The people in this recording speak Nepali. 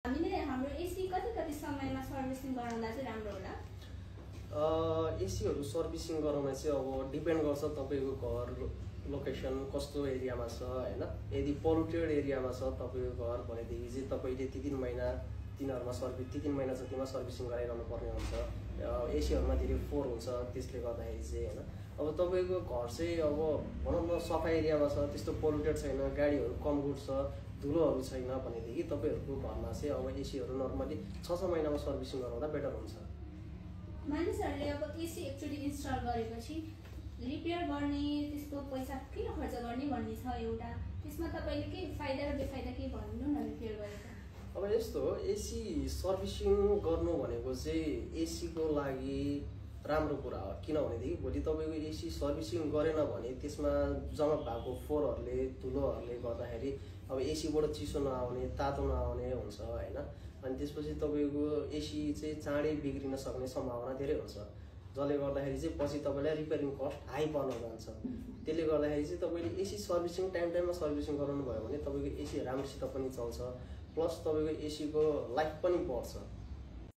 हामीले हाम्रो एसी कति समयमा सर्भिसिङ गराउँदा चाहिँ राम्रो होला? एसीहरू सर्भिसिङ गराउन चाहिँ अब डिपेन्ड गर्छ तपाईँको घर लोकेसन कस्तो एरियामा छ हैन। यदि पोल्युटेड एरियामा छ तपाईँको घर भनेदेखि चाहिँ तपाईँले ती 3 महिना तिनीहरूमा ती 3 महिना जतिमा सर्भिसिङ गराइरहनु पर्ने हुन्छ। एसीहरूमा धेरै फोहोर हुन्छ, त्यसले गर्दाखेरि चाहिँ हैन। अब तपाईँको घर चाहिँ अब भनौँ न सफा एरियामा छ, त्यस्तो पोल्युटेड छैन, गाडीहरू कम गुड्छ, धुलोहरू छैन भनेदेखि तपाईँहरूको घरमा चाहिँ अब एसीहरू नर्मली 6 महिनामा सर्भिसिङ गराउँदा बेटर हुन्छ। मानिसहरूले अब एसी एक्चुअली इन्स्टल गरेपछि रिपेयर गर्ने त्यसको पैसा किन खर्च गर्ने भन्ने छ एउटा, त्यसमा तपाईँले के फाइदा र बेफाइदा के भन्नु न रिपेयर गरेको? अब यस्तो हो, एसी सर्भिसिङ गर्नु भनेको चाहिँ एसीको लागि राम्रो कुरा हो। किनभनेदेखि भोलि तपाईँको एसी सर्भिसिङ गरेन भने त्यसमा जम्मा भएको फोहोरहरूले धुलोहरूले गर्दाखेरि अब एसीबाट चिसो नआउने, तातो नआउने हुन्छ हैन। अनि त्यसपछि तपाईँको एसी चाहिँ चाँडै बिग्रिन सक्ने सम्भावना धेरै हुन्छ, जसले गर्दाखेरि चाहिँ पछि तपाईँलाई रिपेयरिङ कस्ट हाई पर्न जान्छ। त्यसले गर्दाखेरि चाहिँ तपाईँले एसी सर्भिसिङ टाइममा सर्भिसिङ गराउनु भयो भने तपाईँको एसी राम्रोसित पनि चल्छ, प्लस तपाईँको एसीको लाइफ पनि बढ्छ।